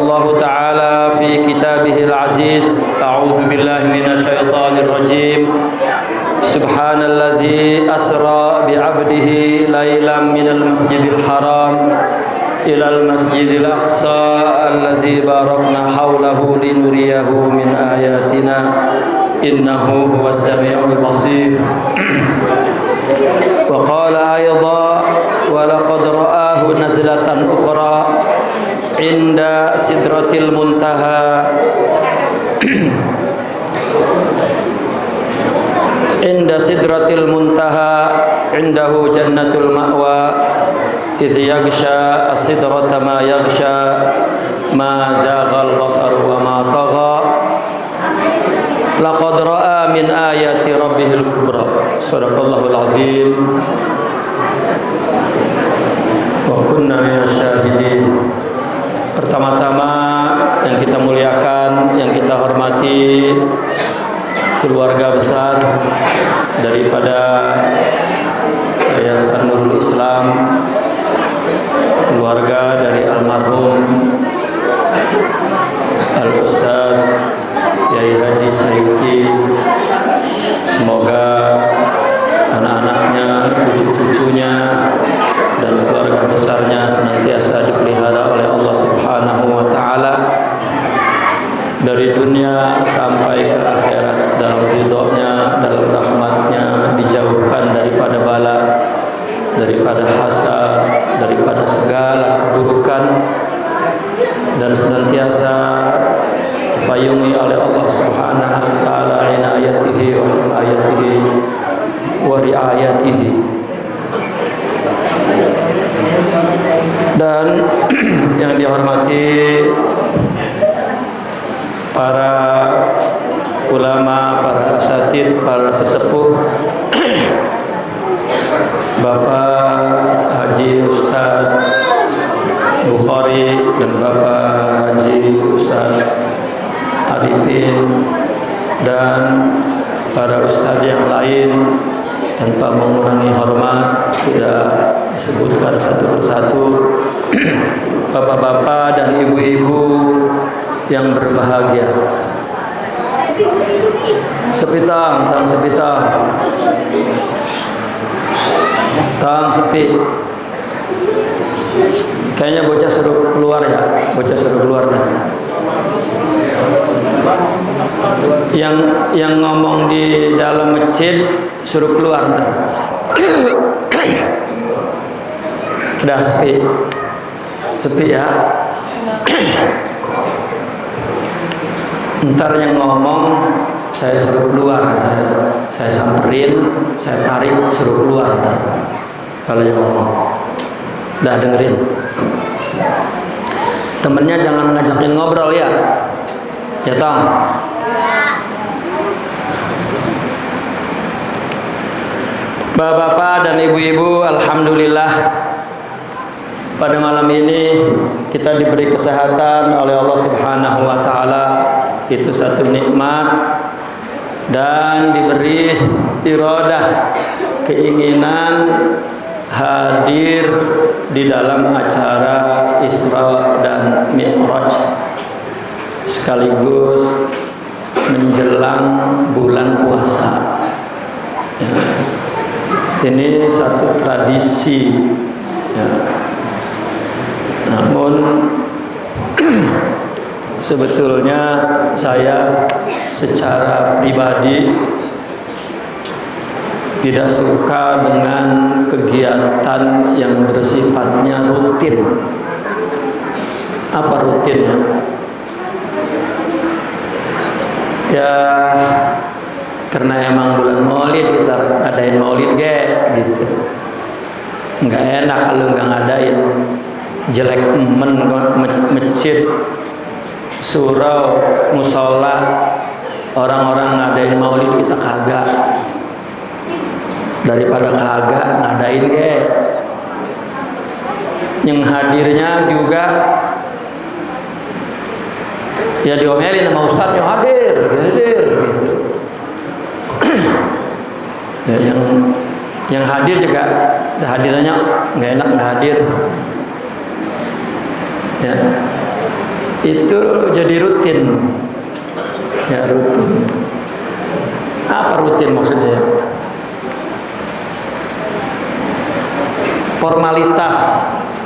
الله تعالى في كتابه العزيز أعوذ بالله من الشيطان الرجيم سبحان الذي أسرى بعبده ليلا من المسجد الحرام إلى المسجد الأقصى الذي باركنا حوله لنريه من آياتنا إنه هو السميع البصير وقال أيضا ولقد رآه نزلة أخرى عند سدرة المنتهى عند سدرة المنتهى عنده جنة المأوى إذ يغشى السدرة ما يغشى ما زاغ البصر وما طغى لقد رأى من آيات ربه الكبرى صدق الله العظيم wa kunna minasyahidin. Pertama-tama yang kita muliakan, yang kita hormati keluarga besar daripada Yayasan Nurul Islam, keluarga dari almarhum Al-Ustaz Yai Haji Sayuti. Semoga anak-anaknya, cucu-cucunya dan keluarga besarnya senantiasa dipelihara oleh Allah Subhanahu wa taala dari dunia sampai ke akhirat, dalam ridhonya, dalam rahmatnya, dijauhkan daripada bala, daripada hasad, daripada segala keburukan, dan senantiasa dipayungi oleh Allah Subhanahu wa taala inayatihi wa himayatihi wa riayatihi. Dan yang dihormati para ulama, para asatid, para sesepuh, Bapak Haji Ustaz Bukhari dan Bapak Haji Ustaz Arifin dan para ustaz yang lain, tanpa mengurangi hormat, tidak disebutkan satu persatu, bapak-bapak dan ibu-ibu yang berbahagia. Sepitang, tang sepitang, tang sepi. Kayaknya bocah suruh keluar ya, bocah suruh keluar dah. Yang ngomong di dalam masjid suruh keluar ntar. Udah sepi, sepi ya. Ntar yang ngomong saya suruh keluar, saya samperin, saya tarik, suruh keluar ntar. Kalau yang ngomong, udah dengerin. Temennya jangan ngajakin ngobrol ya, ya Tom. Bapak-bapak dan ibu-ibu, alhamdulillah pada malam ini kita diberi kesehatan oleh Allah Subhanahu wa taala. Itu satu nikmat, dan diberi iradah, keinginan hadir di dalam acara Isra dan Mi'raj sekaligus menjelang bulan puasa ya. Ini satu tradisi ya. Namun sebetulnya saya secara pribadi tidak suka dengan kegiatan yang bersifatnya rutin. Apa rutinnya? Ya karena emang bulan Maulid kita adain Maulid gitu. Nggak enak kalau nggak ngadain. Jelek masjid, surau, musola, orang-orang ngadain Maulid kita kagak. Daripada kagak ngadain yang hadirnya juga ya diomelin sama ustadznya, hadir gitu. Ya, yang hadir juga hadirannya nggak enak, nggak hadir ya. itu jadi rutin. Ya, rutin. Apa rutin maksudnya? Formalitas,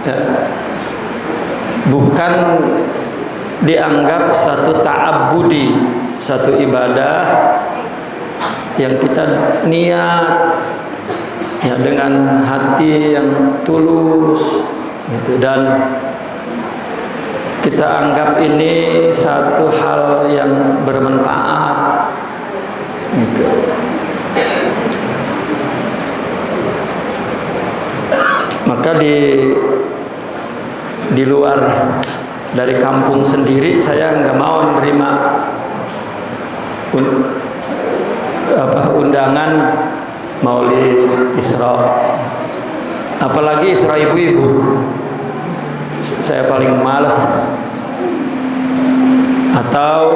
ya. Bukan dianggap satu ta'abbudi, satu ibadah yang kita niat ya dengan hati yang tulus gitu, dan kita anggap ini satu hal yang bermanfaat gitu. Maka di luar dari kampung sendiri saya nggak mau menerima undangan Maulid Isra, apalagi Isra ibu-ibu. Saya paling malas. Atau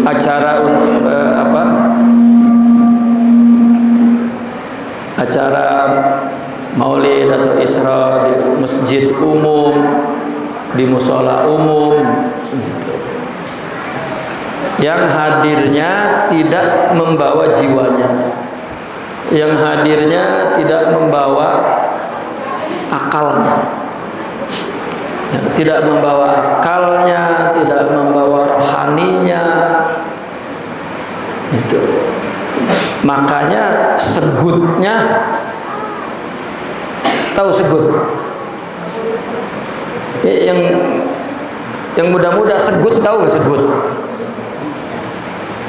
acara acara Maulid atau Isra di masjid umum, di musola umum gitu. Yang hadirnya tidak membawa jiwanya, yang hadirnya tidak membawa akalnya, ya, tidak membawa akalnya, tidak membawa rohaninya itu. Makanya segutnya, tahu segut ya, yang muda-muda segut, tahu gak segut?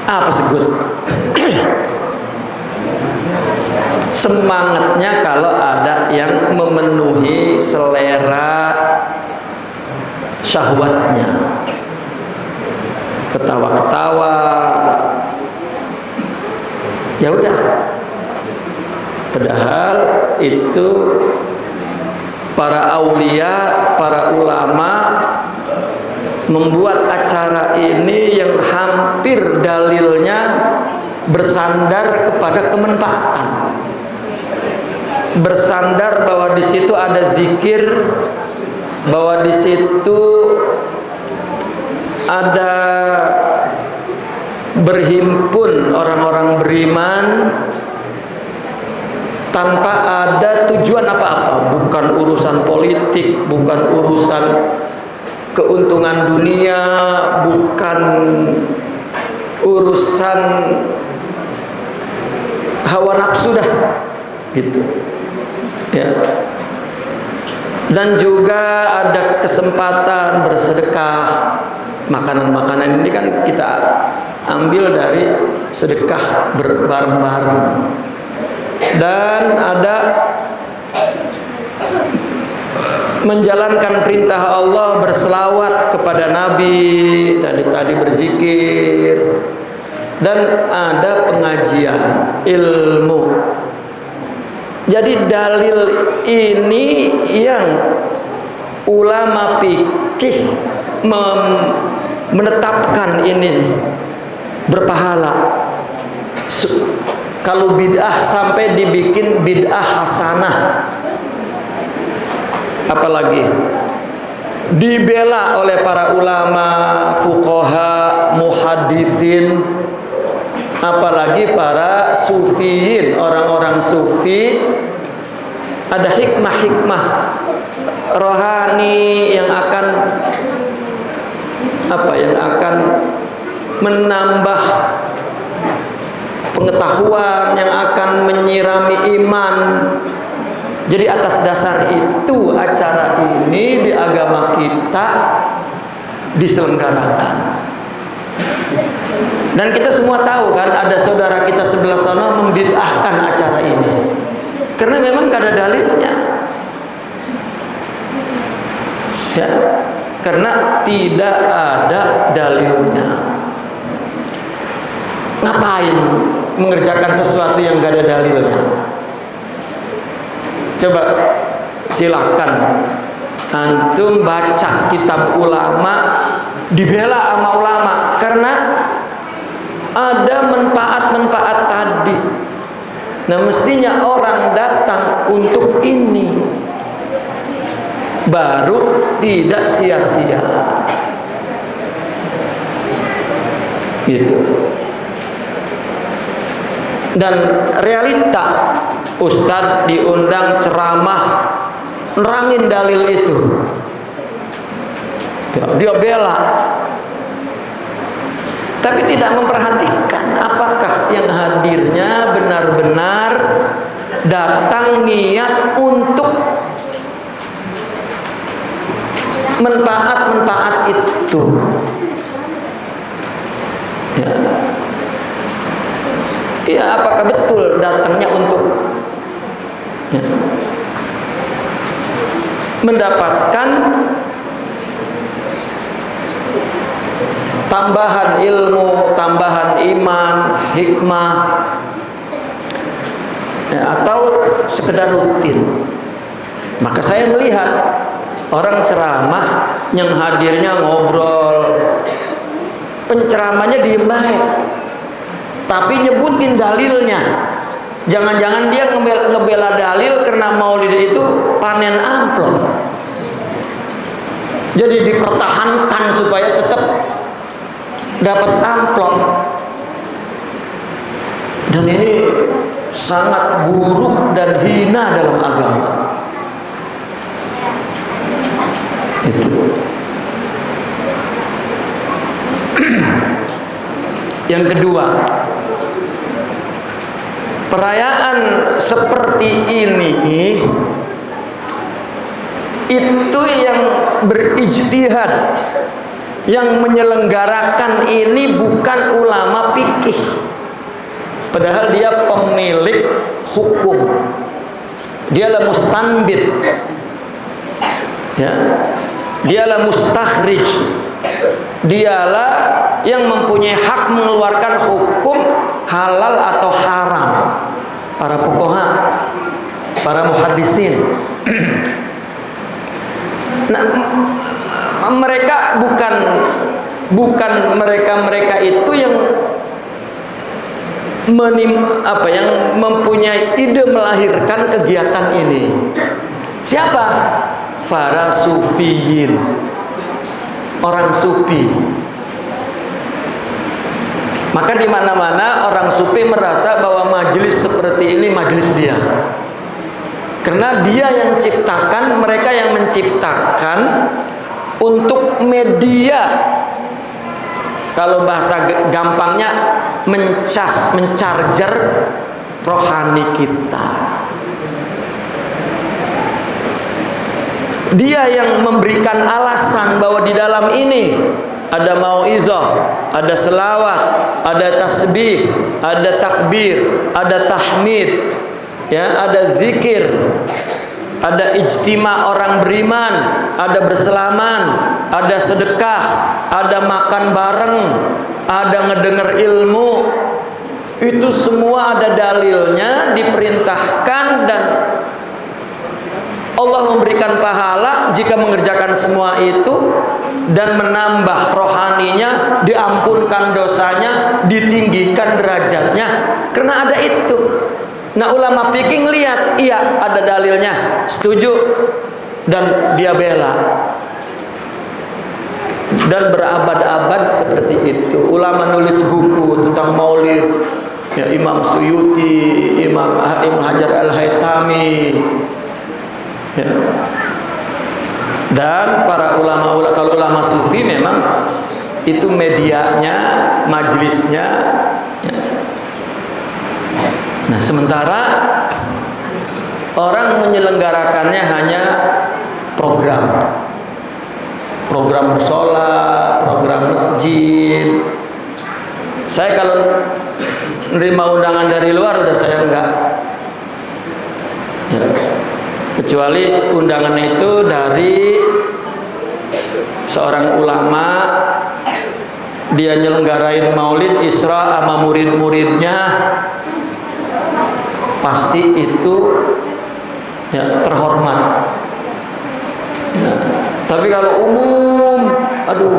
Apa segut? Semangatnya kalau ada yang memenuhi selera syahwatnya, ketawa-ketawa, ya udah. Padahal itu para aulia, para ulama membuat acara ini yang hampir dalilnya bersandar kepada kemanfaatan, bersandar bahwa di situ ada zikir, bahwa di situ ada berhimpun orang-orang beriman tanpa ada tujuan apa-apa, bukan urusan politik, bukan urusan keuntungan dunia, bukan urusan hawa nafsu dah gitu ya. Dan juga ada kesempatan bersedekah. Makanan-makanan ini kan kita ambil dari sedekah bareng-bareng. Dan ada menjalankan perintah Allah, berselawat kepada Nabi, tadi berzikir, dan ada pengajian ilmu. Jadi dalil ini yang ulama fikih menetapkan ini berpahala. Kalau bid'ah sampai dibikin bid'ah hasanah, apalagi dibela oleh para ulama, fuqaha, muhaddisin, apalagi para sufiyin, orang-orang sufi. Ada hikmah-hikmah rohani yang akan menambah pengetahuan, yang akan menyirami iman. Jadi atas dasar itu acara ini di agama kita diselenggarakan. Dan kita semua tahu kan, ada saudara kita sebelah sana membid'ahkan acara ini karena memang gak ada dalilnya ya, karena tidak ada dalilnya. Ngapain mengerjakan sesuatu yang gak ada dalilnya? Coba silakan antum baca kitab ulama, dibela sama ulama karena ada manfaat-manfaat tadi. Nah, mestinya orang datang untuk ini. baru tidak sia-sia. Gitu. Dan realita, Ustadz diundang ceramah nerangin dalil itu, dia bela, tapi tidak memperhatikan apakah yang hadirnya benar-benar datang niat untuk manfaat itu. Ya. Iya, apakah betul datangnya untuk mendapatkan tambahan ilmu, tambahan iman, hikmah, atau sekedar rutin? Maka saya melihat orang ceramah yang hadirnya ngobrol, penceramahnya diem baik, tapi nyebutin dalilnya. Jangan-jangan dia ngebela dalil karena maulid itu panen amplop. Jadi dipertahankan supaya tetap dapat amplop. Dan ini sangat buruk dan hina dalam agama. Itu. Yang kedua, perayaan seperti ini itu yang berijtihad, yang menyelenggarakan ini bukan ulama fikih, padahal dia pemilik hukum, dialah mustanbit, ya, dialah mustakhrij, dialah yang mempunyai hak mengeluarkan hukum halal atau haram. Para fuqaha, para muhaddisin. Nah, mereka bukan mereka itu yang yang mempunyai ide melahirkan kegiatan ini. Siapa? Para sufiyin, orang sufi. Maka di mana-mana orang sufi merasa bahwa majelis seperti ini majelis dia. Karena dia yang ciptakan, mereka yang menciptakan untuk media. Kalau bahasa gampangnya mencarger rohani kita. Dia yang memberikan alasan bahwa di dalam ini ada mau'izah, ada selawat, ada tasbih, ada takbir, ada tahmid, ya, ada zikir, ada ijtima orang beriman, ada berselaman, ada sedekah, ada makan bareng, ada ngedenger ilmu. Itu semua ada dalilnya, diperintahkan, dan Allah memberikan pahala jika mengerjakan semua itu, dan menambah rohaninya, diampunkan dosanya, ditinggikan derajatnya, karena ada itu. Nah, ulama fikih lihat, iya ada dalilnya, setuju, dan dia bela, dan berabad-abad seperti itu. Ulama nulis buku tentang maulid, ya, Imam Suyuti, Imam Hajar Al-Haytami, ya. Dan para ulama, kalau ulama sufi memang itu medianya, majelisnya, ya. Nah, sementara orang menyelenggarakannya hanya program musola, program masjid. Saya kalau menerima undangan dari luar udah saya enggak, ya. Kecuali undangan itu dari seorang ulama, dia nyelenggarain maulid Isra sama murid-muridnya, pasti itu, ya, terhormat, ya. Tapi kalau umum, aduh,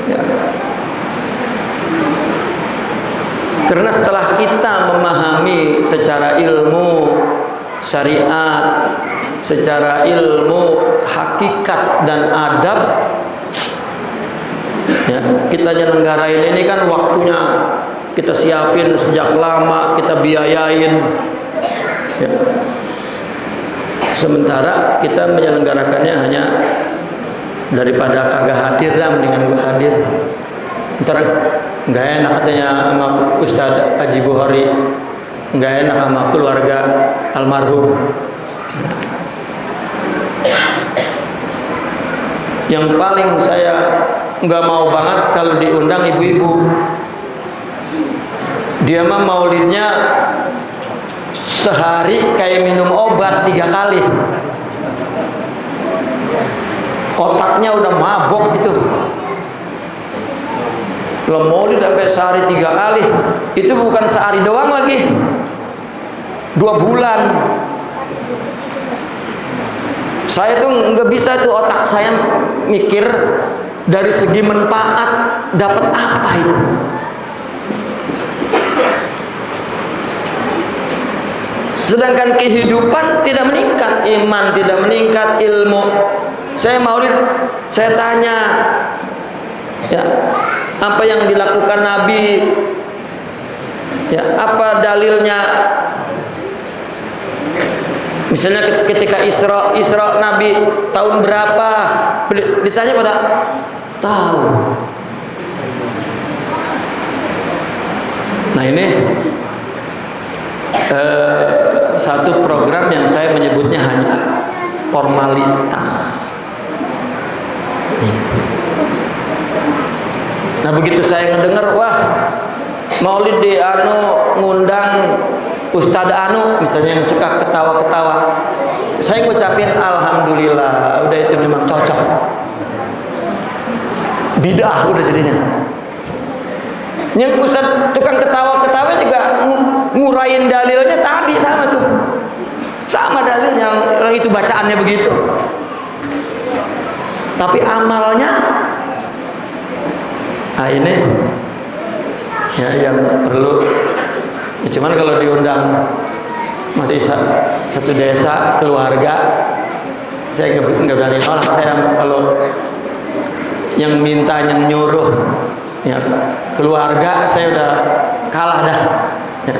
ya. Karena setelah kita memahami secara ilmu syariat, secara ilmu hakikat dan adab, ya, kita nyelenggarain ini kan waktunya kita siapin sejak lama, kita biayain, ya. Sementara kita menyelenggarakannya hanya daripada kagak hadir lah, mendingan gue hadir. Ntar nggak enak katanya sama Ustadz Haji Buhari, nggak enak sama keluarga almarhum. Yang paling saya nggak mau banget kalau diundang ibu-ibu. Dia mah maulidnya sehari kayak minum obat 3 kali. Otaknya udah mabok gitu. Lo maulid sampai sehari 3 kali. Itu bukan sehari doang lagi, 2 bulan. Saya tuh nggak bisa tuh, otak saya mikir dari segi manfaat, dapat apa itu. Sedangkan kehidupan tidak meningkat, iman tidak meningkat, ilmu. Saya maulid, saya tanya, ya, apa yang dilakukan Nabi, ya, apa dalilnya? Misalnya ketika Isra Nabi tahun berapa? Ditanya pada tahu. Nah ini satu program yang saya menyebutnya hanya formalitas. Nah begitu saya ngedenger, wah maulid di ngundang Ustadz misalnya yang suka ketawa-ketawa, saya ngucapin alhamdulillah, udah itu memang cocok. Bid'ah udah jadinya. Yang Ustadz tukang ketawa-ketawa juga ngurain dalilnya tadi sama tuh, sama dalil yang itu bacaannya begitu, tapi amalnya, nah ini ya yang perlu. Ya, cuman kalau diundang masih satu desa, keluarga, saya nggak berani nolak. Saya kalau yang minta, yang nyuruh, ya keluarga, saya udah kalah dah. Ya,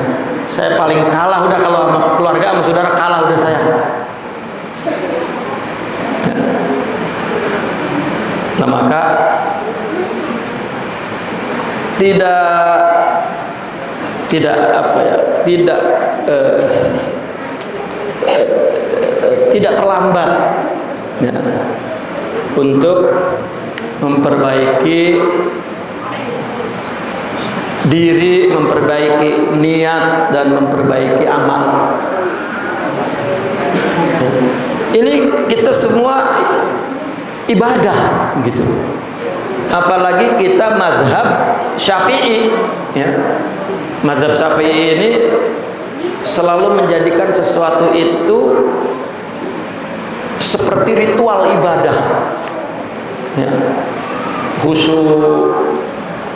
saya paling kalah udah kalau sama keluarga, sama saudara kalah udah saya. Ya. Nah maka tidak terlambat, ya, untuk memperbaiki diri, memperbaiki niat, dan memperbaiki amal. Ini kita semua ibadah gitu. Apalagi kita mazhab Syafi'i, ya. Mazhab Syafi'i ini selalu menjadikan sesuatu itu seperti ritual ibadah, ya. Khusyuk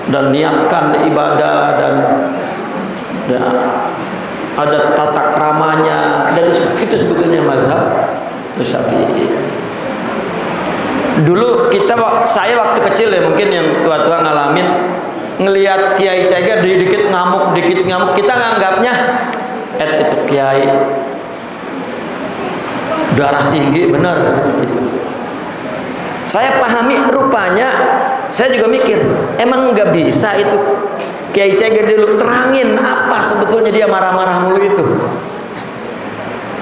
dan niatkan ibadah, dan ya, ada tata kramanya, dan itu sebetulnya mazhab Syafi'i. Dulu saya waktu kecil ya, mungkin yang tua-tua ngalamin, ngelihat Kiai Ceger dikit ngamuk, kita nganggapnya itu Kiai darah tinggi bener gitu. Saya pahami, rupanya saya juga mikir, emang nggak bisa itu Kiai Ceger dulu terangin apa sebetulnya dia marah-marah mulu itu.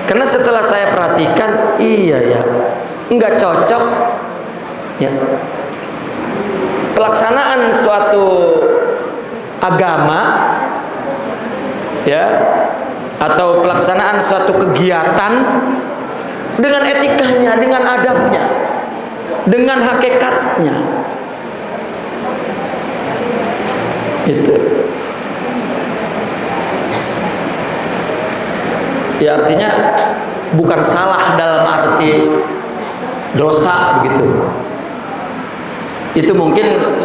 Karena setelah saya perhatikan, iya ya, nggak cocok, ya. Pelaksanaan suatu agama, ya, atau pelaksanaan suatu kegiatan dengan etikanya, dengan adabnya, dengan hakikatnya, itu ya artinya bukan salah dalam arti dosa begitu. Itu mungkin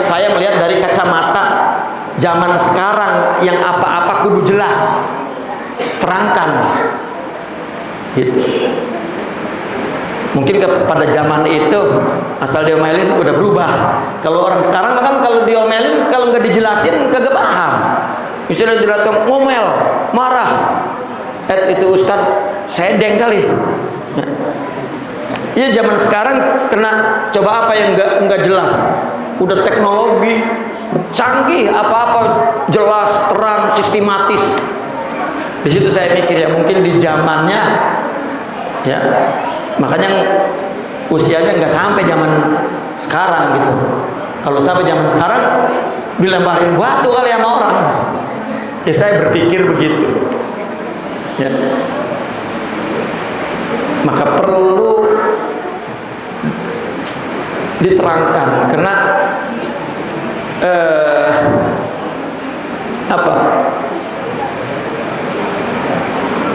saya melihat dari kacamata zaman sekarang yang apa-apa kudu jelas, terangkan gitu. Mungkin pada zaman itu asal diomelin udah berubah. Kalau orang sekarang kan kalau diomelin, kalau nggak dijelasin kagak paham. Misalnya datang ngomel, marah, itu Ustadz saya deng kali. Ya zaman sekarang kena coba apa yang nggak jelas. Udah teknologi canggih, apa-apa jelas, terang, sistematis. Di situ saya mikir ya mungkin di zamannya ya. Makanya usianya nggak sampai zaman sekarang gitu. Kalau sampai zaman sekarang dilemparin batu kali sama orang. Ya saya berpikir begitu. Ya. Maka perlu diterangkan karena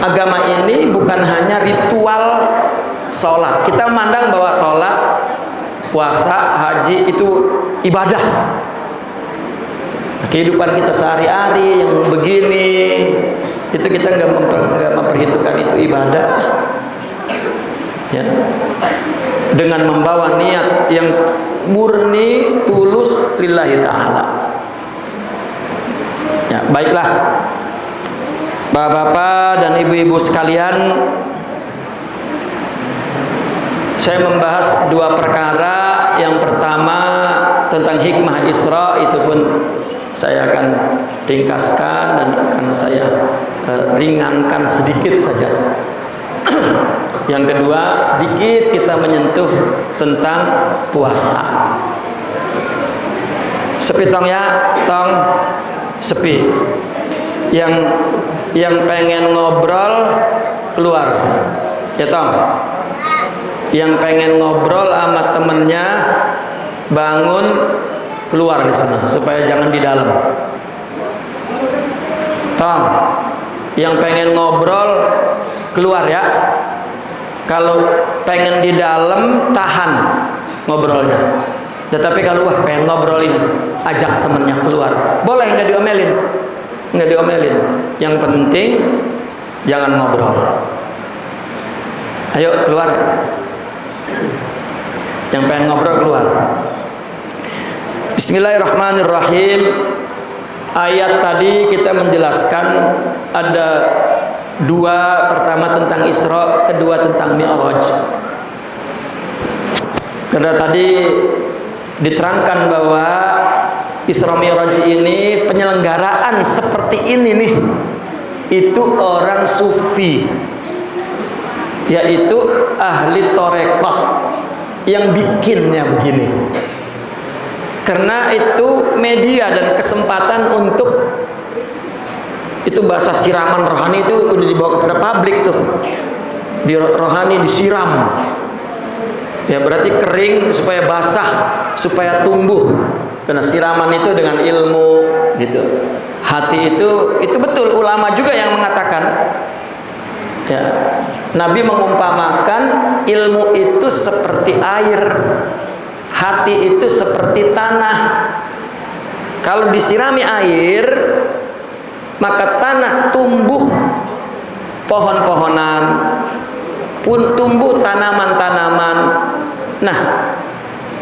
agama ini bukan hanya ritual sholat. Kita memandang bahwa sholat, puasa, haji itu ibadah. Kehidupan kita sehari-hari yang begini, itu kita nggak memperhitungkan itu ibadah. Ya. Dengan membawa niat yang murni, tulus lillahi ta'ala. Ya, baiklah. Bapak-bapak dan ibu-ibu sekalian, saya membahas dua perkara. Yang pertama tentang hikmah Isra, itu pun saya akan ringkaskan dan akan saya ringankan sedikit saja. Yang kedua, sedikit kita menyentuh tentang puasa. Sepi tong ya, tong sepi. Yang pengen ngobrol keluar, ya tong. Yang pengen ngobrol sama temennya bangun keluar di sana supaya jangan di dalam. Tong, yang pengen ngobrol keluar ya. Kalau pengen di dalam tahan ngobrolnya. Tetapi kalau wah pengen ngobrol ini, ajak temennya keluar. Boleh, nggak diomelin, nggak diomelin. Yang penting jangan ngobrol. Ayo keluar. Yang pengen ngobrol keluar. Bismillahirrahmanirrahim. Ayat tadi kita menjelaskan ada dua, pertama tentang Isra, kedua tentang Mi'raj. Karena tadi diterangkan bahwa Isra Mi'raj ini penyelenggaraan seperti ini nih, itu orang sufi, yaitu ahli torekot yang bikinnya begini. Karena itu media dan kesempatan untuk itu bahasa siraman rohani itu udah dibawa kepada publik tuh. Di rohani disiram. Ya berarti kering supaya basah, supaya tumbuh. Karena siraman itu dengan ilmu gitu. Hati itu betul, ulama juga yang mengatakan. Ya, Nabi mengumpamakan ilmu itu seperti air, hati itu seperti tanah. Kalau disirami air, maka tanah tumbuh pohon-pohonan, pun tumbuh tanaman-tanaman. Nah,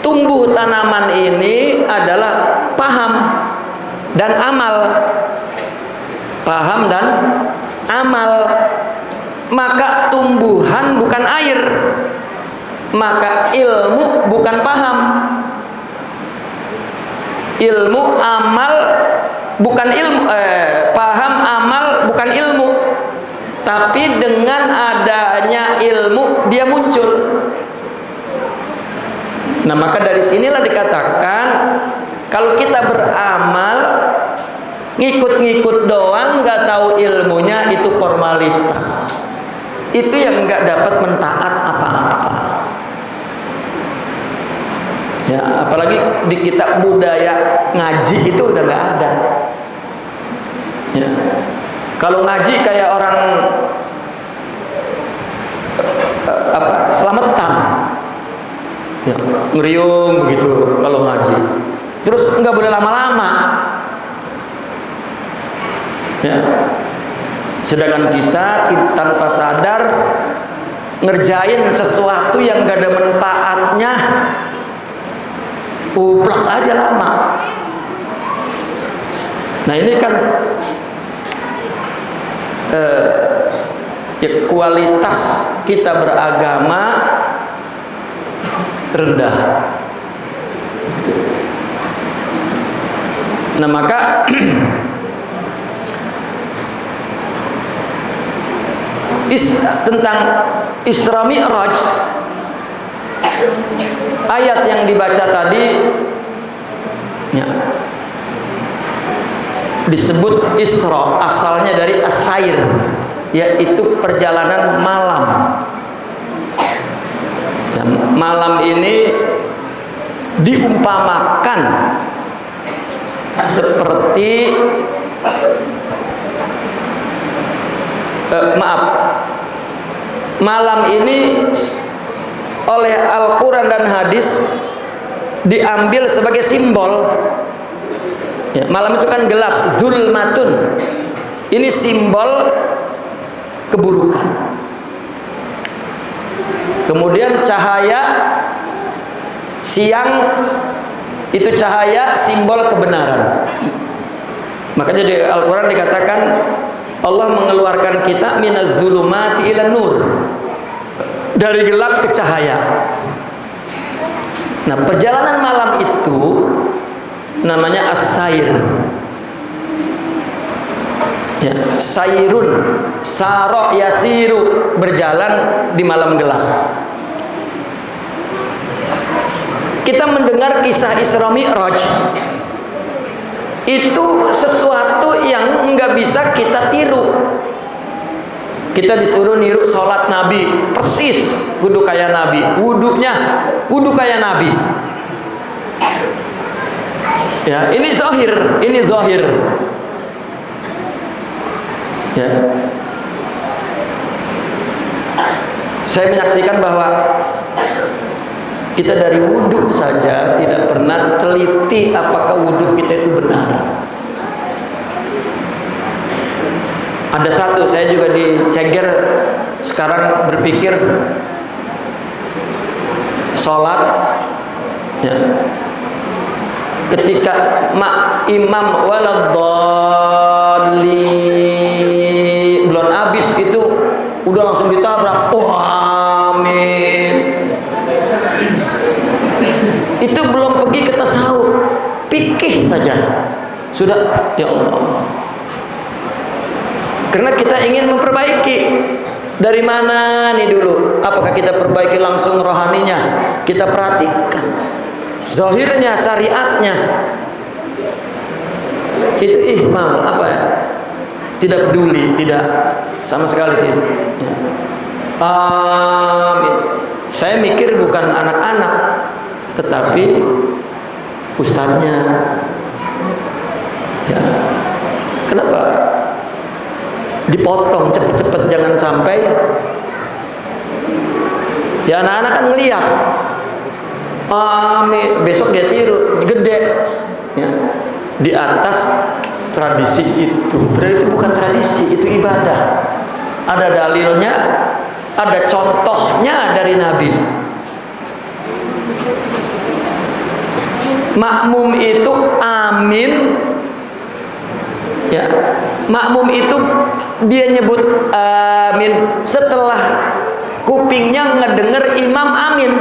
tumbuh tanaman ini adalah paham dan amal. Paham dan amal. Maka tumbuhan bukan air, maka ilmu bukan paham. Ilmu amal bukan ilmu, paham amal bukan ilmu. Tapi dengan adanya ilmu dia muncul. Nah maka dari sinilah dikatakan kalau kita beramal ngikut-ngikut doang, nggak tahu ilmunya, itu formalitas. Itu yang nggak dapat mentaat apa-apa. Ya, apalagi di kitab budaya ngaji itu udah nggak ada. Ya. Kalau ngaji kayak orang selamatan, ya, ngeriung begitu kalau ngaji. Terus nggak boleh lama-lama. Ya. Sedangkan kita tanpa sadar ngerjain sesuatu yang gak ada manfaatnya, uplak aja lama. Nah ini kan ya, kualitas kita beragama rendah. Nah maka tentang Isra Mi'raj, ayat yang dibaca tadi ya, disebut Isra, asalnya dari as-sair, yaitu perjalanan malam. Ya, malam ini diumpamakan seperti malam ini oleh Al-Quran dan hadis diambil sebagai simbol ya, malam itu kan gelap, zulmatun, ini simbol keburukan. Kemudian cahaya siang itu cahaya simbol kebenaran. Makanya di Al-Quran dikatakan Allah mengeluarkan kita minaz zulumati ilan nur, dari gelap ke cahaya. Nah perjalanan malam itu namanya as-sair ya, sairun, saro yasiru, berjalan di malam gelap. Kita mendengar kisah Isra Mi'raj, itu sesuatu yang nggak bisa kita tiru. Kita disuruh niru sholat Nabi, persis kudu kayak Nabi, wudunya kudu kayak Nabi. Ya, ini zahir, ini zahir. Ya. Saya menyaksikan bahwa kita dari wudhu saja tidak pernah teliti apakah wudhu kita itu benar. Ada satu, saya juga diceger sekarang berpikir sholat ya, ketika imam waladhdallin belum habis itu udah langsung ditabrak, oh amin. Itu belum pergi ke tasawuf, fikih saja sudah, ya Allah. Karena kita ingin memperbaiki. Dari mana nih dulu? Apakah kita perbaiki langsung rohaninya? Kita perhatikan zahirnya, syariatnya. Itu ihmal, apa ya? Tidak peduli, tidak sama sekali tidak. Amin. Saya mikir bukan anak-anak, tetapi ustadznya. Ya. Kenapa dipotong cepet-cepet, jangan sampai ya anak-anak kan ngeliat, amin, besok dia tiru gede ya, di atas tradisi itu. Berarti itu bukan tradisi, itu ibadah. Ada dalilnya, ada contohnya dari Nabi. Makmum itu amin ya, makmum itu dia nyebut amin setelah kupingnya ngedenger imam amin.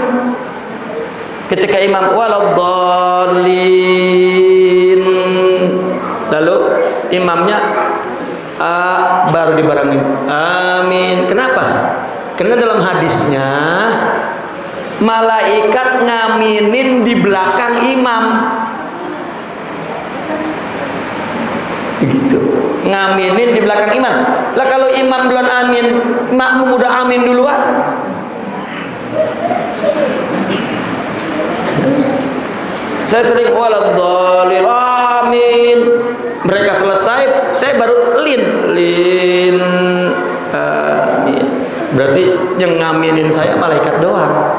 Ketika imam waladhdallin, lalu imamnya baru dibarengi amin. Kenapa? Karena dalam hadisnya malaikat ngaminin di belakang imam. Begitu, ngaminin di belakang imam. Lah kalau imam belum amin, makmum udah amin duluan. Saya sering waladhdallin amin. Mereka selesai, saya baru lin amin. Berarti yang ngaminin saya malaikat doang.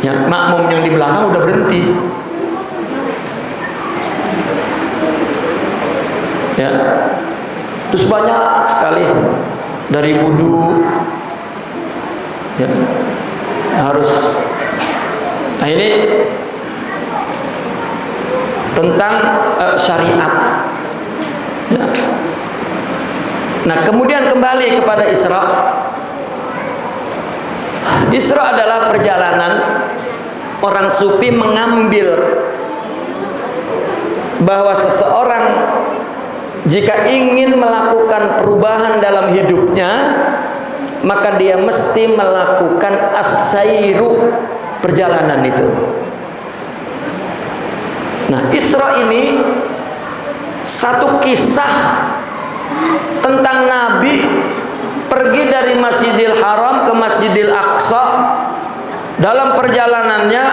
Ya, makmum yang di belakang udah berhenti. Ya, terus banyak sekali dari wudu Ya, harus. Nah, ini tentang syariat. Ya. Nah, kemudian kembali kepada Isra. Isra adalah perjalanan orang sufi mengambil bahwa seseorang jika ingin melakukan perubahan dalam hidupnya, maka dia mesti melakukan as-sairu, perjalanan itu. Nah, Isra ini satu kisah tentang Nabi pergi dari Masjidil Haram ke Masjidil Aqsa. Dalam perjalanannya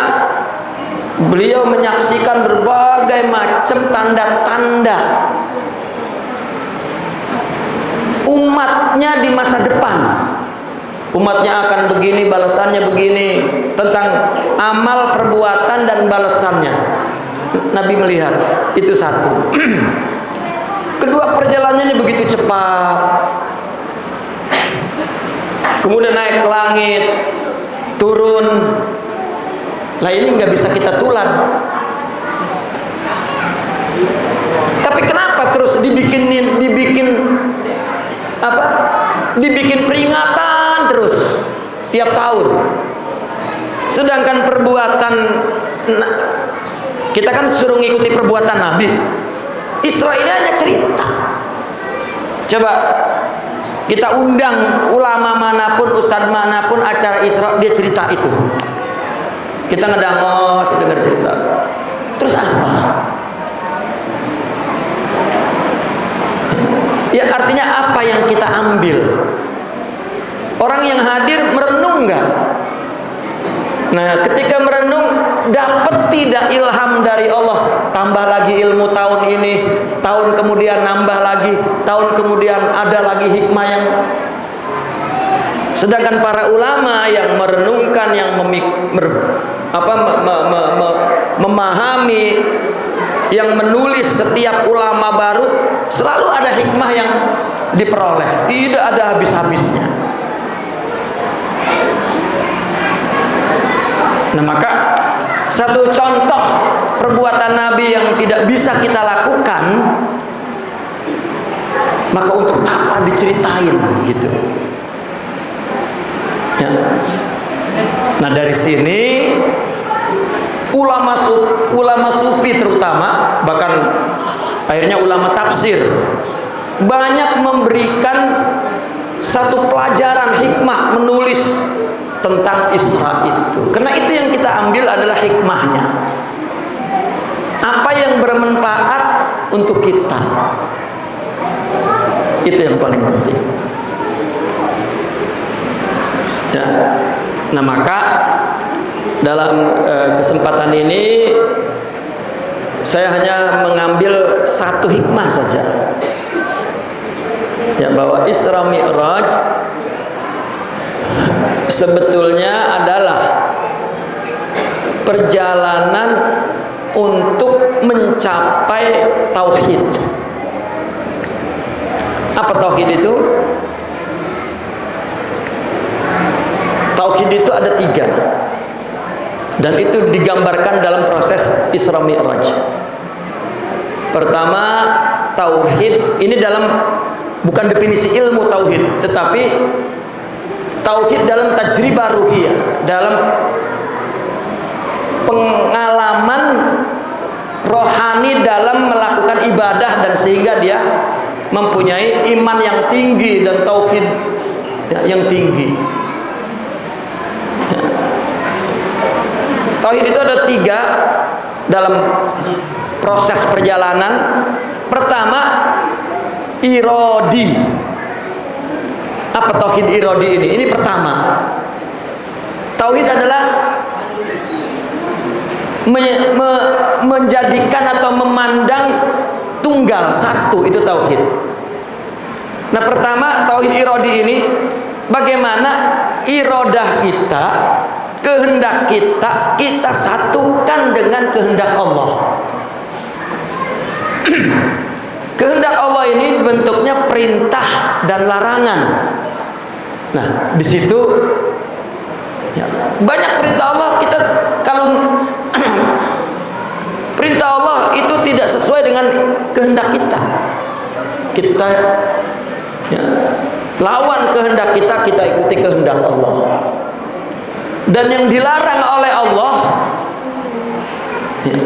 beliau menyaksikan berbagai macam tanda-tanda umatnya di masa depan. Umatnya akan begini, balasannya begini, tentang amal, perbuatan, dan balasannya. Nabi melihat itu satu. Kedua, perjalanannya begitu cepat. Kemudian naik ke langit, turun. Lah ini nggak bisa kita tulan. Tapi kenapa terus dibikin apa? Dibikin peringatan terus tiap tahun. Sedangkan perbuatan kita kan suruh ngikuti perbuatan Nabi. Isra ini hanya cerita. Coba kita undang ulama manapun, ustadz manapun, acara Isra, dia cerita itu. Kita ngedangos, dengar cerita. Terus apa? Ya artinya apa yang kita ambil? Orang yang hadir merenung nggak? Nah, ketika merenung, dapat tidak ilham dari Allah? Tambah lagi ilmu tahun ini, tahun kemudian nambah lagi, tahun kemudian ada lagi hikmah yang. Sedangkan para ulama yang merenungkan, yang memahami, yang menulis setiap ulama baru, selalu ada hikmah yang diperoleh, tidak ada habis-habisnya. Nah, maka satu contoh perbuatan Nabi yang tidak bisa kita lakukan, maka untuk apa diceritain gitu ya. Nah, dari sini ulama sufi terutama, bahkan akhirnya ulama tafsir, banyak memberikan satu pelajaran hikmah menulis tentang Isra itu. Karena itu yang kita ambil adalah hikmahnya. Apa yang bermanfaat untuk kita. Itu yang paling penting. Ya. Nah, maka dalam kesempatan ini saya hanya mengambil satu hikmah saja. Ya, bahwa Isra Mi'raj sebetulnya adalah perjalanan untuk mencapai tauhid. Apa tauhid itu? Tauhid itu ada 3, dan itu digambarkan dalam proses Isra Mi'raj. Pertama, tauhid ini dalam bukan definisi ilmu tauhid, tetapi tauhid dalam tajribah ruhiyah, dalam pengalaman rohani dalam melakukan ibadah, dan sehingga dia mempunyai iman yang tinggi dan tauhid yang tinggi. Tauhid itu ada 3 dalam proses perjalanan. Pertama, irodi. Apa tauhid irodi ini? Ini pertama. Tauhid adalah menjadikan atau memandang tunggal, satu, itu tauhid. Nah, pertama tauhid irodi ini, bagaimana irodah kita, kehendak kita satukan dengan kehendak Allah. Kehendak Allah ini bentuknya perintah dan larangan. Nah, di situ Ya, banyak perintah Allah kita kalau perintah Allah itu tidak sesuai dengan kehendak kita. Kita ya, lawan kehendak kita, kita ikuti kehendak Allah. Dan yang dilarang oleh Allah ya,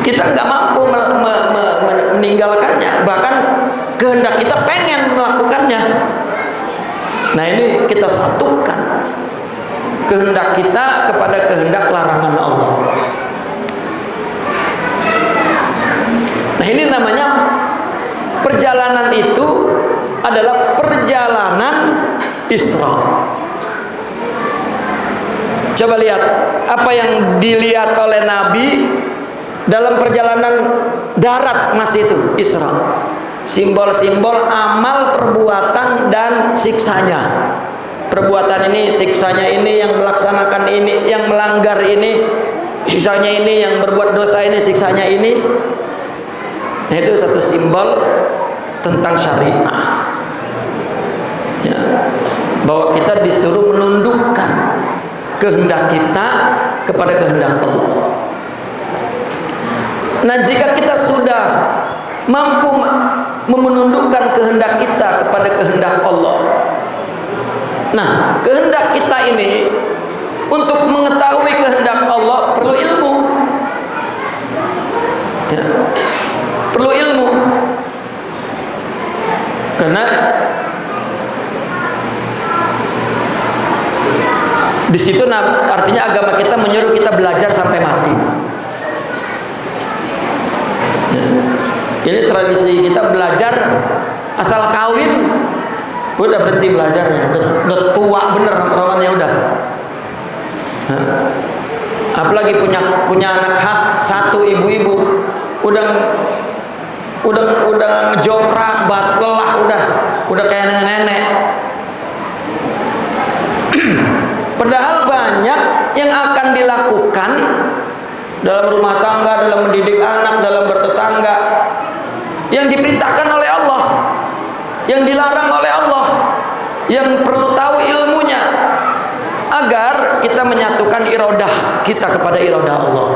kita nggak mampu meninggalkannya, bahkan kehendak kita pengen melakukannya. Nah, ini kita satukan kehendak kita kepada kehendak larangan Allah. Nah, ini namanya perjalanan itu adalah perjalanan Isra. Coba lihat apa yang dilihat oleh Nabi dalam perjalanan darat masih itu Isra. Simbol-simbol amal, perbuatan dan siksanya. Perbuatan ini, siksanya ini, yang melaksanakan ini, yang melanggar ini, siksanya ini, yang berbuat dosa ini, siksanya ini. Nah, itu satu simbol tentang syariah ya, bahwa kita disuruh menundukkan kehendak kita kepada kehendak Allah. Nah, jika kita sudah mampu menundukkan kehendak kita kepada kehendak Allah, nah, kehendak kita ini untuk mengetahui kehendak Allah perlu ilmu ya, perlu ilmu. Karena di situ artinya agama kita menyuruh kita belajar sampai mati. Ini tradisi kita belajar asal kawin udah berhenti belajarnya, udah tua bener romannya udah. Apalagi punya anak hak satu, ibu-ibu udah ngejoprak, lelah, udah kayak nenek. Padahal banyak yang akan dilakukan dalam rumah tangga, dalam mendidik anak, dalam bertetangga, yang diperintahkan oleh Allah, yang dilarang oleh Allah, yang perlu tahu ilmunya agar kita menyatukan iradah kita kepada iradah Allah.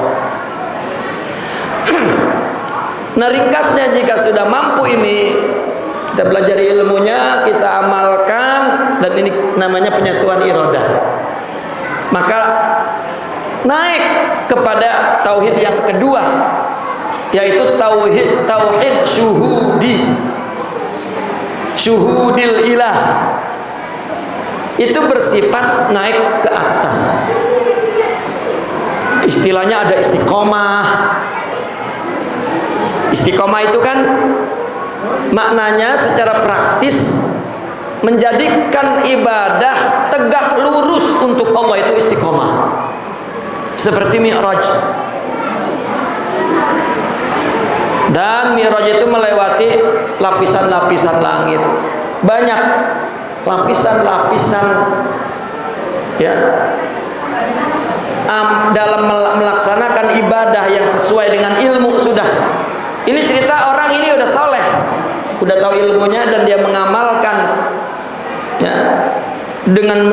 Nah, ringkasnya, jika sudah mampu ini, kita belajar ilmunya, kita amalkan, dan ini namanya penyatuan iradah, maka naik kepada tauhid yang kedua, yaitu tauhid syuhudil ilah. Itu bersifat naik ke atas. Istilahnya ada istiqomah. Istiqomah itu kan maknanya secara praktis menjadikan ibadah tegak lurus untuk Allah, itu istiqomah. Seperti Mi'raj. Dan Mi'raj itu melewati lapisan-lapisan langit. Banyak lapisan-lapisan ya, dalam melaksanakan ibadah yang sesuai dengan ilmu sudah. Ini cerita orang ini udah soleh, udah tahu ilmunya, dan dia mengamalkan ya, dengan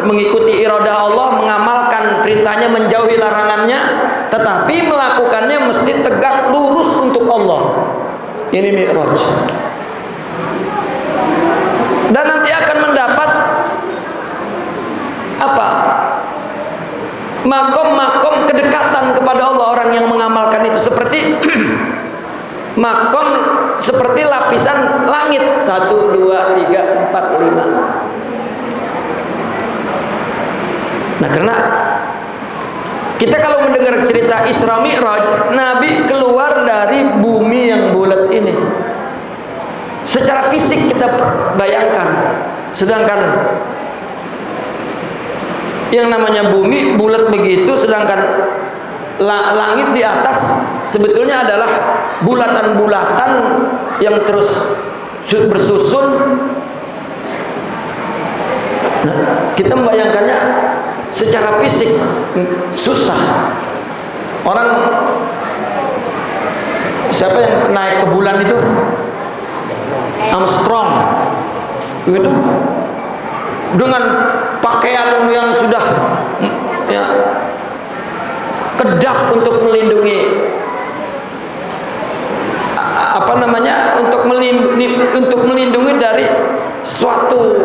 mengikuti iradah Allah, mengamalkan perintahnya, menjauhi larangannya, tetapi melakukannya mesti tegak lurus untuk Allah. Ini Mi'raj. Dan nanti akan mendapat apa? Makom-makom kedekatan kepada Allah orang yang mengamalkan itu, seperti makom, seperti lapisan langit 1, 2, 3, 4, 5. Nah, karena kita kalau mendengar cerita Isra Mi'raj, Nabi keluar dari bumi yang bulat ini. Secara fisik kita bayangkan, sedangkan yang namanya bumi bulat begitu, sedangkan langit di atas sebetulnya adalah bulatan-bulatan yang terus bersusun. Nah, kita membayangkannya secara fisik susah. Orang, siapa yang naik ke bulan itu? Armstrong. Itu dengan pakaian yang sudah ya, kedap untuk melindungi untuk melindungi dari suatu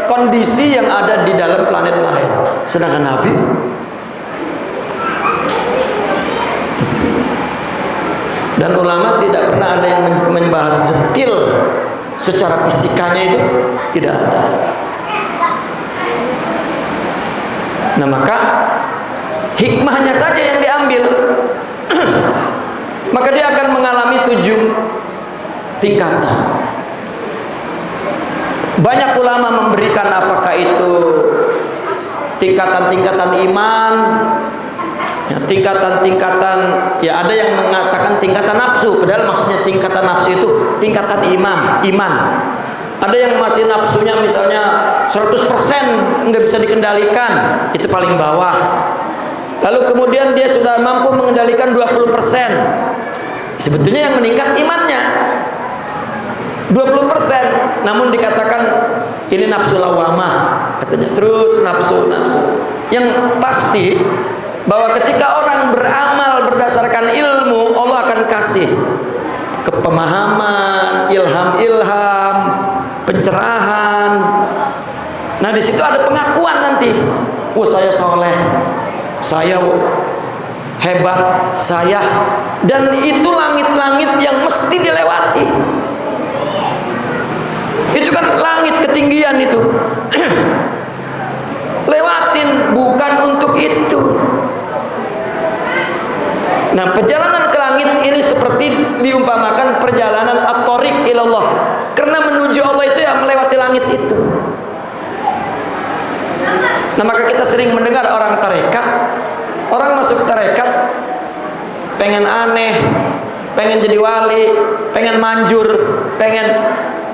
kondisi yang ada di dalam planet lain. Sedangkan Nabi dan ulama tidak pernah ada yang membahas detail secara fisikanya, itu tidak ada. Nah, maka hikmahnya saja yang diambil. Maka dia akan mengalami 7 tingkatan. Banyak ulama memberikan apakah itu tingkatan-tingkatan iman, ya, tingkatan-tingkatan, ya ada yang mengatakan tingkatan nafsu, padahal maksudnya tingkatan nafsu itu tingkatan iman. Ada yang masih nafsunya misalnya 100% nggak bisa dikendalikan, itu paling bawah. Lalu kemudian dia sudah mampu mengendalikan 20%. Sebetulnya yang meningkat imannya 20%, namun dikatakan ini nafsu lawamah katanya, terus nafsu. Yang pasti bahwa ketika orang beramal berdasarkan ilmu, Allah akan kasih kepemahaman, ilham, pencerahan. Nah, di situ ada pengakuan nanti. Wah, saya soleh, saya hebat, dan itu langit-langit yang mesti dilewati. Itu kan langit ketinggian itu. Lewatin, bukan untuk itu. Nah, perjalanan ke langit ini seperti diumpamakan perjalanan at-thariq ilallah. Karena menuju Allah itu ya melewati langit itu. Nah, maka kita sering mendengar orang tarekat, orang masuk tarekat pengen aneh, pengen jadi wali, pengen manjur,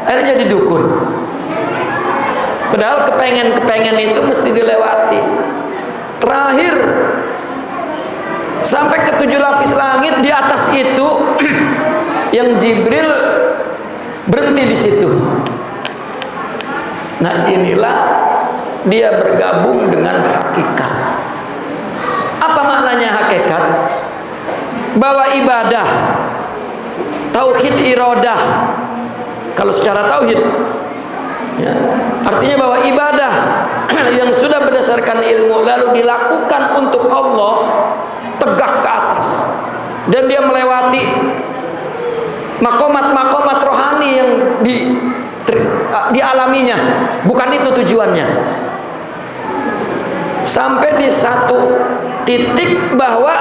akhirnya jadi dukun. Padahal kepengen itu mesti dilewati. Terakhir sampai ke 7 lapis langit, di atas itu yang Jibril berhenti di situ. Nah, inilah dia bergabung dengan hakikat. Apa maknanya hakikat? Bahwa ibadah, tauhid iradah, kalau secara tauhid ya, artinya bahwa ibadah yang sudah berdasarkan ilmu lalu dilakukan untuk Allah tegak ke atas, dan dia melewati makomat rohani yang dialaminya. Bukan itu tujuannya. Sampai di satu titik bahwa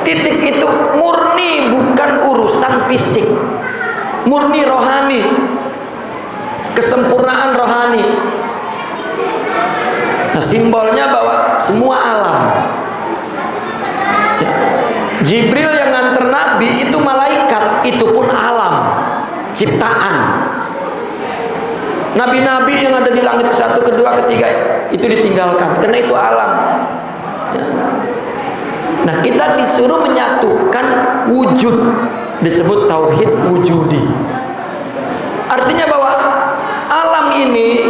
titik itu murni, bukan urusan fisik, murni rohani, kesempurnaan rohani. Nah, simbolnya bahwa semua alam ya, Jibril yang nganter Nabi itu malaikat, itu pun alam ciptaan. Nabi-nabi yang ada di langit 1, 2, 3 itu ditinggalkan karena itu alam ya. Nah, kita disuruh menyatukan wujud, disebut tauhid wujudi. Artinya bahwa alam ini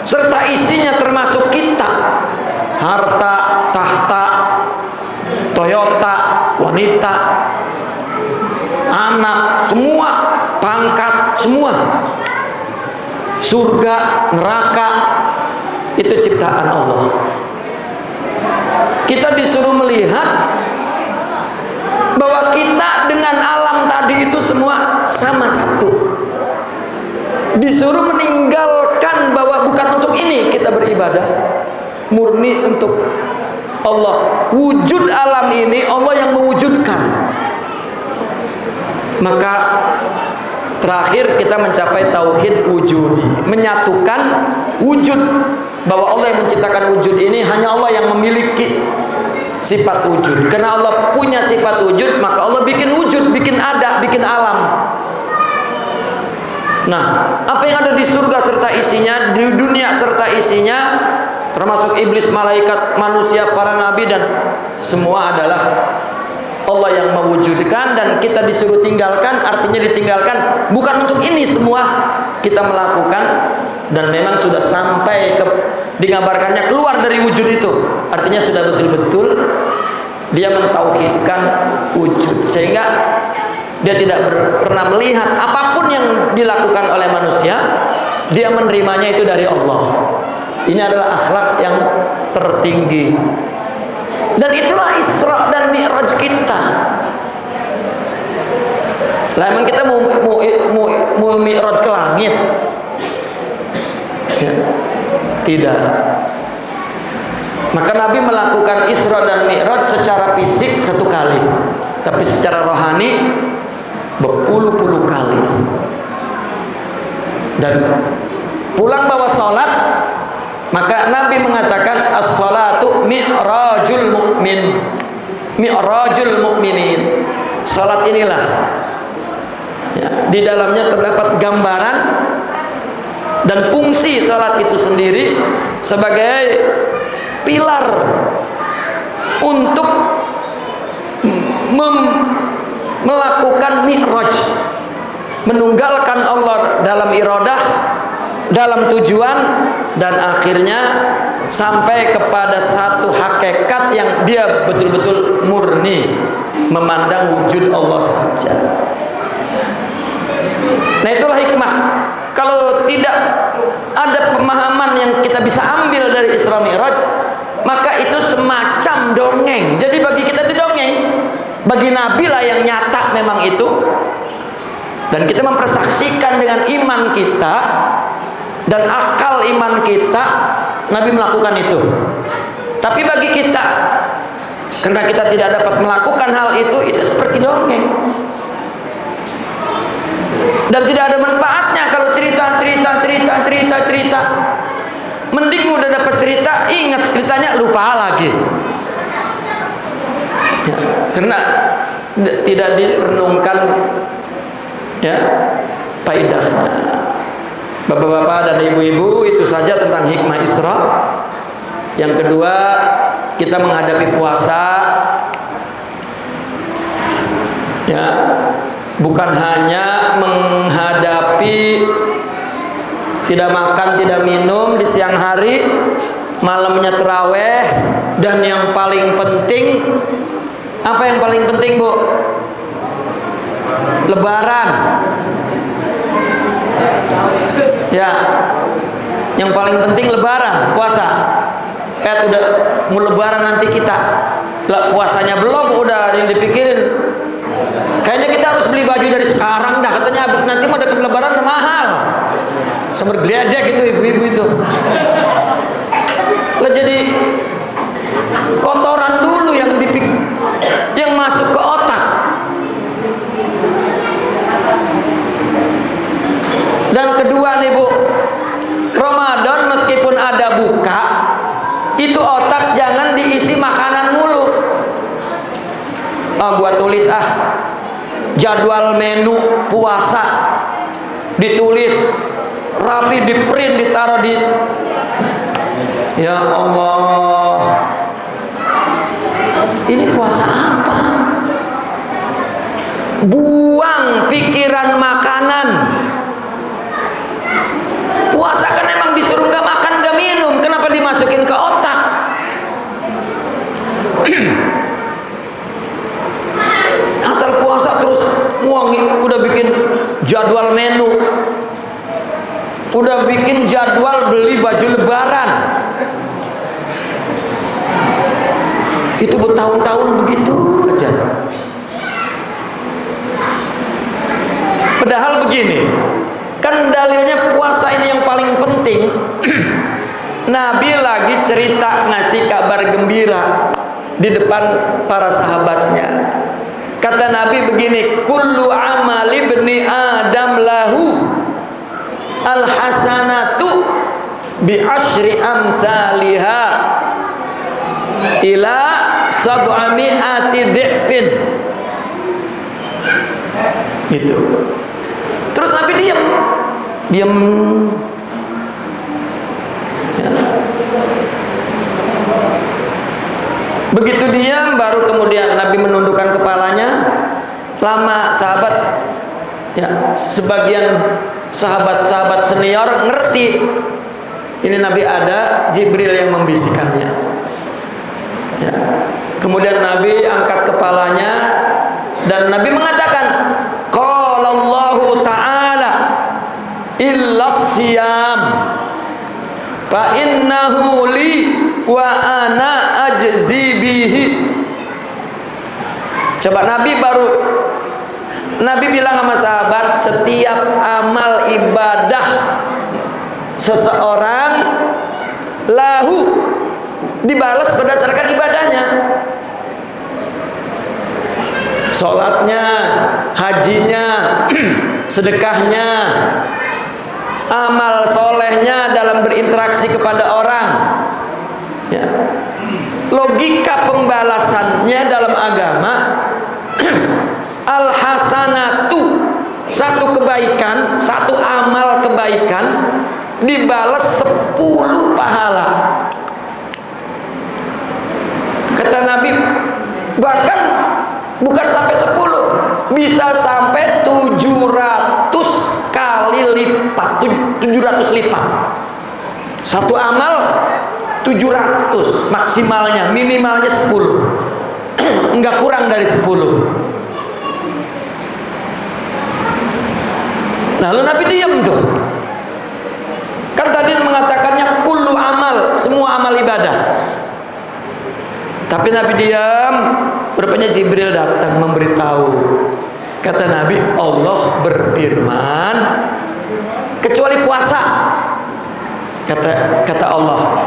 serta isinya termasuk kita, harta, tahta, Toyota, wanita, anak, semua, pangkat, semua, surga, neraka, itu ciptaan Allah. Kita disuruh melihat bahwa kita dengan alam tadi itu semua sama satu. Disuruh meninggalkan bahwa bukan untuk ini kita beribadah, murni untuk Allah. Wujud alam ini Allah yang mewujudkan. Maka terakhir kita mencapai tauhid wujudi, menyatukan wujud, bahwa Allah yang menciptakan wujud ini hanya Allah yang memiliki sifat wujud. Karena Allah punya sifat wujud, maka Allah bikin wujud, bikin ada, bikin alam. Nah, apa yang ada di surga serta isinya, di dunia serta isinya, termasuk iblis, malaikat, manusia, para nabi, dan semua adalah Allah yang mewujudkan. Dan kita disuruh tinggalkan, artinya ditinggalkan bukan untuk ini semua, kita melakukan dan memang sudah sampai ke, digambarkannya keluar dari wujud itu, artinya sudah betul-betul dia mentauhidkan wujud, sehingga dia tidak pernah melihat apapun yang dilakukan oleh manusia, dia menerimanya itu dari Allah. Ini adalah akhlak yang tertinggi. Dan itulah Isra dan Mi'raj kita. Lah emang kita mau Mi'raj ke langit? Ya, tidak. Maka Nabi melakukan Isra dan Mi'raj secara fisik satu kali, tapi secara rohani berpuluh-puluh kali. Dan pulang bawa sholat, maka Nabi mengatakan as-salatu mi'rajul mu'min, mi'rajul mu'minin. Salat inilah ya, di dalamnya terdapat gambaran dan fungsi salat itu sendiri sebagai pilar untuk melakukan mi'raj, menunggalkan Allah dalam iradah, dalam tujuan, dan akhirnya sampai kepada satu hakikat yang dia betul-betul murni memandang wujud Allah saja. Nah, itulah hikmah. Kalau tidak ada pemahaman yang kita bisa ambil dari Isra Mi'raj, maka itu semacam dongeng. Jadi bagi kita itu dongeng, bagi Nabi lah yang nyata memang itu, dan kita mempersaksikan dengan iman kita dan akal iman kita, Nabi melakukan itu. Tapi bagi kita, karena kita tidak dapat melakukan hal itu seperti dongeng. Dan tidak ada manfaatnya kalau cerita. Mending udah dapat cerita, ingat ceritanya, lupa lagi. Ya, karena tidak direnungkan ya faedahnya. Bapak-bapak dan ibu-ibu, itu saja tentang hikmah Isra. Yang kedua, kita menghadapi puasa ya, bukan hanya menghadapi tidak makan, tidak minum di siang hari, malamnya terawih, dan yang paling penting, apa yang paling penting, Bu? Lebaran. Ya, yang paling penting Lebaran, puasa. Udah mau Lebaran nanti kita, lah puasanya belum, udah yang dipikirin. Kayaknya kita harus beli baju dari sekarang dah, katanya nanti mau dekat Lebaran udah mahal. Sambil gledek gitu ibu-ibu itu. Lah jadi kotoran dulu yang masuk ke otak. Dan kedua nih Bu, Ramadan meskipun ada buka, itu otak jangan diisi makanan mulu. Gua tulis jadwal menu puasa, ditulis rapi, di print, ditaruh di, ya Allah, ini puasa apa? Buang pikiran makanan. Puasa kan emang disuruh gak makan gak minum, kenapa dimasukin ke otak? Asal puasa terus wangi, udah bikin jadwal menu, udah bikin jadwal beli baju Lebaran. Itu bertahun-tahun begitu aja. Padahal begini, kan dalilnya puasa ini yang paling penting. Nabi lagi cerita, ngasih kabar gembira di depan para sahabatnya. Kata Nabi begini, kullu amal ibni Adam lahu al-hasanatu bi asyri amsalha ila sab'ami'ati dhi'fin. Gitu. Terus Nabi diam. Ya. Begitu diam, baru kemudian Nabi menundukkan kepalanya. Lama sahabat ya, sebagian sahabat-sahabat senior ngerti ini Nabi ada Jibril yang membisikkannya. Ya. Kemudian Nabi angkat kepalanya dan Nabi mengatakan, qala Allahu ta'ala illa siyam fa innahu li wa ana ajzi bihi. Coba Nabi bilang sama sahabat, setiap amal ibadah seseorang lahu dibalas berdasarkan ibadahnya. Sholatnya, hajinya, sedekahnya, amal solehnya dalam berinteraksi kepada orang. Ya. Logika pembalasannya dalam agama, al-hasanatu, satu kebaikan, satu amal kebaikan dibalas 10 pahala. Kata Nabi, bahkan bukan sampai 10, bisa sampai 700 kali lipat, 700 lipat. Satu amal 700 maksimalnya, minimalnya 10. Enggak kurang dari 10. Lalu Nabi diam tuh. Kan tadi mengatakannya kullu amal, semua amal ibadah. Tapi Nabi diam. Rupanya Jibril datang memberitahu. Kata Nabi, Allah berfirman, kecuali puasa. Kata Allah.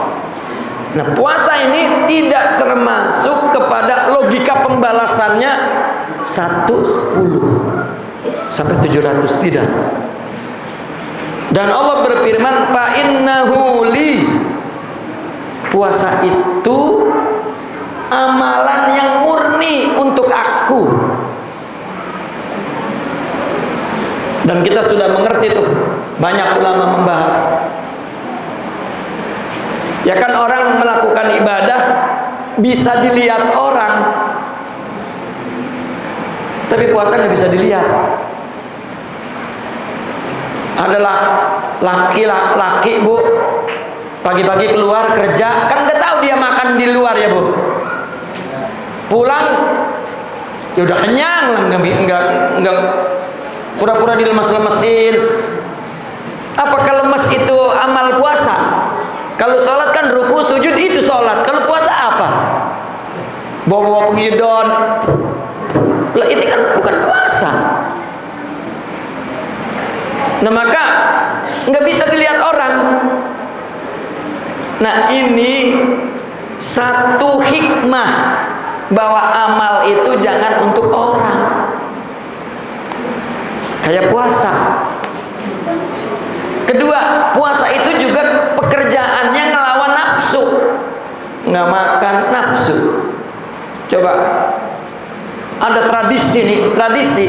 Nah, puasa ini tidak termasuk kepada logika pembalasannya 1/10 sampai 700, tidak. Dan Allah berfirman, fa innahu li, puasa itu amalan yang murni untuk aku. Dan kita sudah mengerti tuh, banyak ulama membahas. Ya kan, orang melakukan ibadah bisa dilihat orang, tapi puasa nggak bisa dilihat. Adalah laki-laki bu, pagi-pagi keluar kerja, kan nggak tahu dia makan di luar ya bu. Pulang, ya udah kenyang lah, nggak pura-pura dilemes-lemesin. Apakah lemes itu amal puasa? Kalau sholat kan ruku sujud itu sholat. Kalau puasa apa? Bawa-bawa pengidon. Lah itu kan bukan puasa. Nah maka nggak bisa dilihat orang. Nah ini satu hikmah bahwa amal itu jangan untuk orang. Kayak puasa. Kedua, puasa itu juga pekerjaannya ngelawan nafsu. Nggak makan nafsu. Coba, ada tradisi nih, tradisi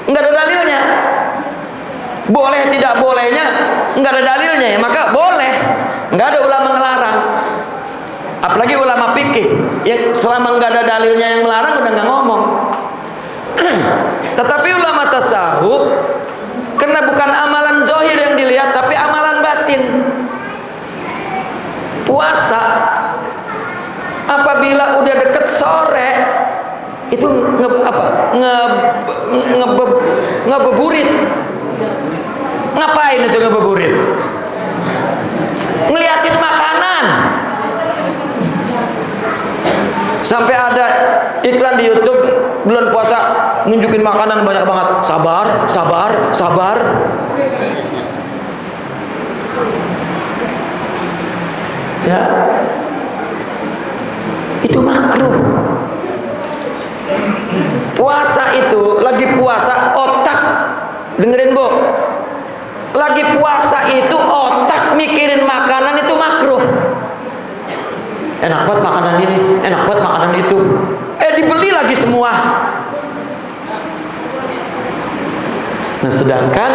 nggak ada dalilnya. Boleh tidak bolehnya nggak ada dalilnya ya, maka boleh. Nggak ada ulama ngelarang. Apalagi ulama fikih yang selama nggak ada dalilnya yang melarang udah nggak ngomong. Tetapi ulama tasawuf, karena bukan amalan zahir yang dilihat, tapi amalan batin. Puasa, apabila udah deket sore, itu ngebeburit. Ngapain itu ngebeburit? Ngeliatin makanan. Sampai ada iklan di YouTube bulan puasa nunjukin makanan banyak banget. Sabar, sabar, sabar. Ya, itu makruh. Puasa itu, lagi puasa otak, dengerin bu, lagi puasa itu otak mikirin makanan itu makruh. Enak banget makanan ini, enak banget makanan itu. Dibeli lagi semua. Nah, sedangkan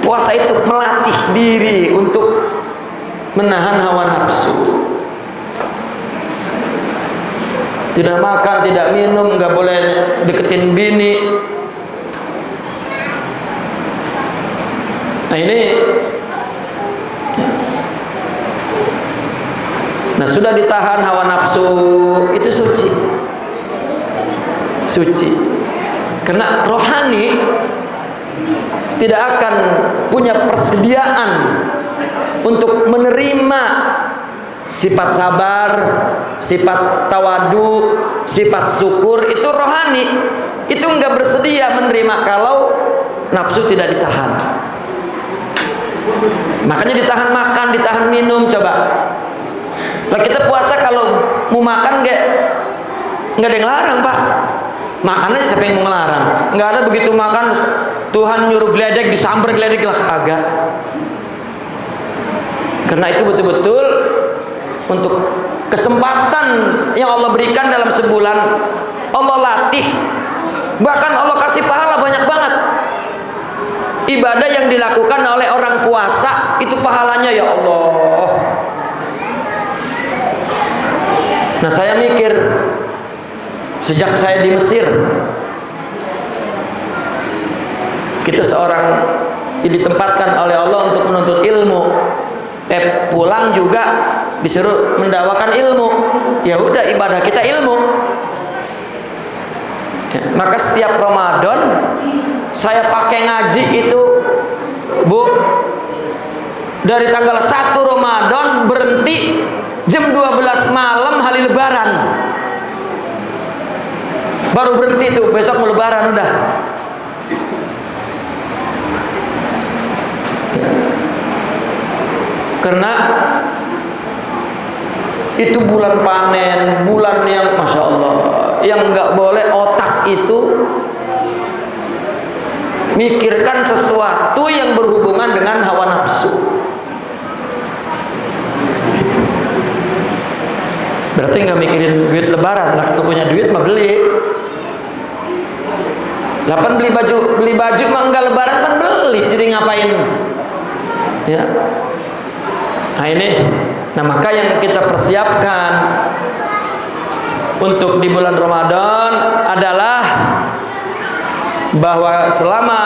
puasa itu melatih diri untuk menahan hawa nafsu. Tidak makan, tidak minum, nggak boleh deketin bini. Nah ini, nah sudah ditahan hawa nafsu itu suci, suci. Karena rohani tidak akan punya persediaan untuk menerima sifat sabar, sifat tawadu, sifat syukur. Itu rohani, itu enggak bersedia menerima kalau nafsu tidak ditahan. Makanya ditahan makan, ditahan minum. Coba lah kita puasa kalau mau makan nggak ada yang larang, Pak. Makan aja, siapa yang mau ngelarang? Nggak ada begitu makan Tuhan nyuruh geledek disamber geledek lah, kagak. Karena itu betul-betul untuk kesempatan yang Allah berikan dalam sebulan, Allah latih. Bahkan Allah kasih pahala banyak banget. Ibadah yang dilakukan oleh orang puasa itu pahalanya ya Allah. Nah saya mikir, sejak saya di Mesir, kita seorang ditempatkan oleh Allah untuk menuntut ilmu. Pulang juga disuruh mendakwakan ilmu. Ya udah, ibadah kita ilmu. Maka setiap Ramadan saya pakai ngaji itu, Bu, dari tanggal 1 Ramadan berhenti jam 12 malam hari lebaran. Baru berhenti tuh, besok mau lebaran udah. Karena itu bulan panen, bulan yang Masya Allah, yang nggak boleh otak itu mikirkan sesuatu yang berhubungan dengan hawa nafsu. Berarti nggak mikirin duit lebaran. Lah kalau punya duit mah beli. Lapan beli baju mah enggak lebaran kan beli. Jadi ngapain? Ya. Nah ini, nah maka yang kita persiapkan untuk di bulan Ramadan adalah bahwa selama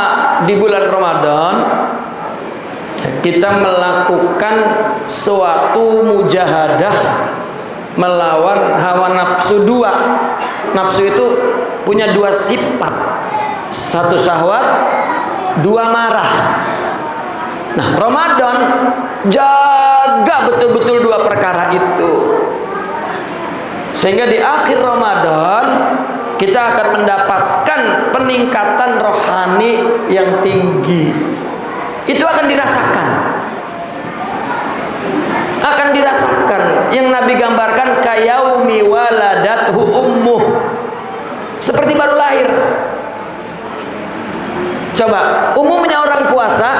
di bulan Ramadan kita melakukan suatu mujahadah melawan hawa nafsu dua. Nafsu itu punya dua sifat, satu syahwat, dua marah. Nah Ramadan jaga betul-betul dua perkara itu, sehingga di akhir Ramadan kita akan mendapatkan peningkatan rohani yang tinggi. Itu akan dirasakan, akan dirasakan. Yang Nabi gambarkan kayaumi waladathu ummuh, seperti baru lahir. Coba umumnya orang puasa,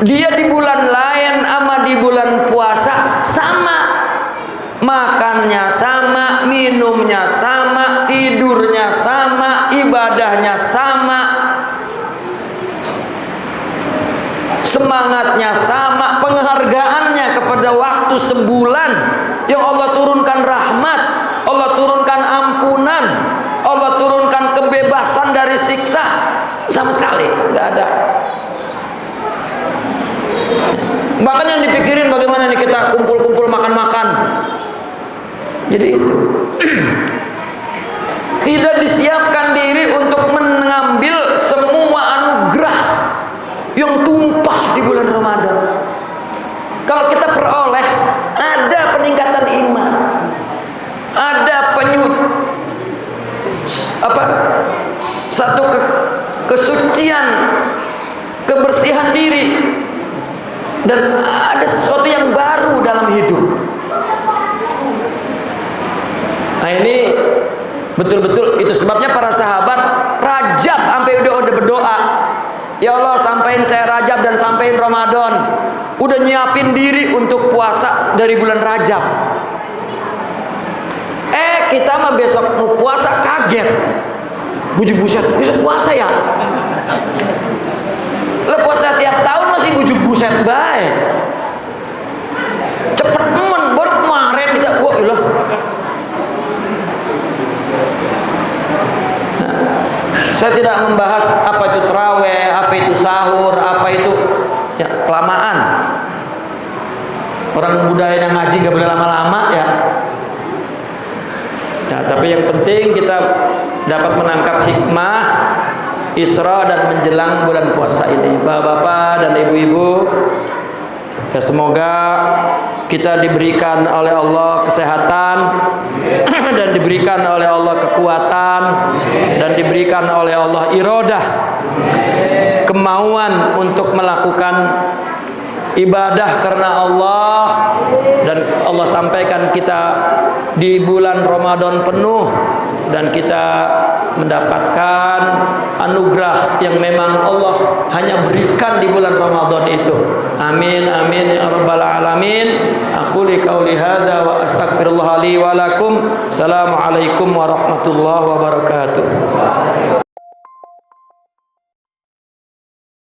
dia di bulan lain sama di bulan puasa sama, makannya sama, minumnya sama, tidurnya sama, ibadahnya sama, semangatnya sama, penghargaannya kepada waktu sebulan yang Allah turunkan rahmat, Allah turunkan ampunan, Allah turunkan kebebasan dari siksa, sama sekali nggak ada. Bahkan yang dipikirin bagaimana nih kita kumpul-kumpul makan-makan. Jadi itu tidak disiapkan diri untuk mengambil semua anugerah yang tumpah di bulan Ramadan. Kalau kita peroleh, ada peningkatan iman, ada satu kesucian, kebersihan diri, dan ada sesuatu yang baru dalam hidup. Nah ini betul-betul itu sebabnya para sahabat Rajab sampai udah berdoa, ya Allah sampein saya Rajab dan sampein Ramadan, udah nyiapin diri untuk puasa dari bulan Rajab. Kita mah besok mau puasa kaget, buset besok puasa ya. Lah puasa tiap tahun masih buset baik. Cepet men, baru kemarin kita wah ilah. Saya tidak membahas apa itu tarawih, Orang budaya yang ngaji nggak boleh lama-lama ya. Nah, tapi yang penting kita dapat menangkap hikmah Isra dan menjelang bulan puasa ini. Bapak-bapak dan ibu-ibu, ya semoga kita diberikan oleh Allah kesehatan dan diberikan oleh Allah kekuatan dan diberikan oleh Allah iradah, kemauan untuk melakukan ibadah karena Allah, dan Allah sampaikan kita di bulan Ramadan penuh dan kita mendapatkan anugerah yang memang Allah hanya berikan di bulan Ramadan itu. Amin amin ya rabbal alamin. Aku li qauli hadza wa astaghfirullah li wa lakum. Assalamualaikum warahmatullahi wabarakatuh.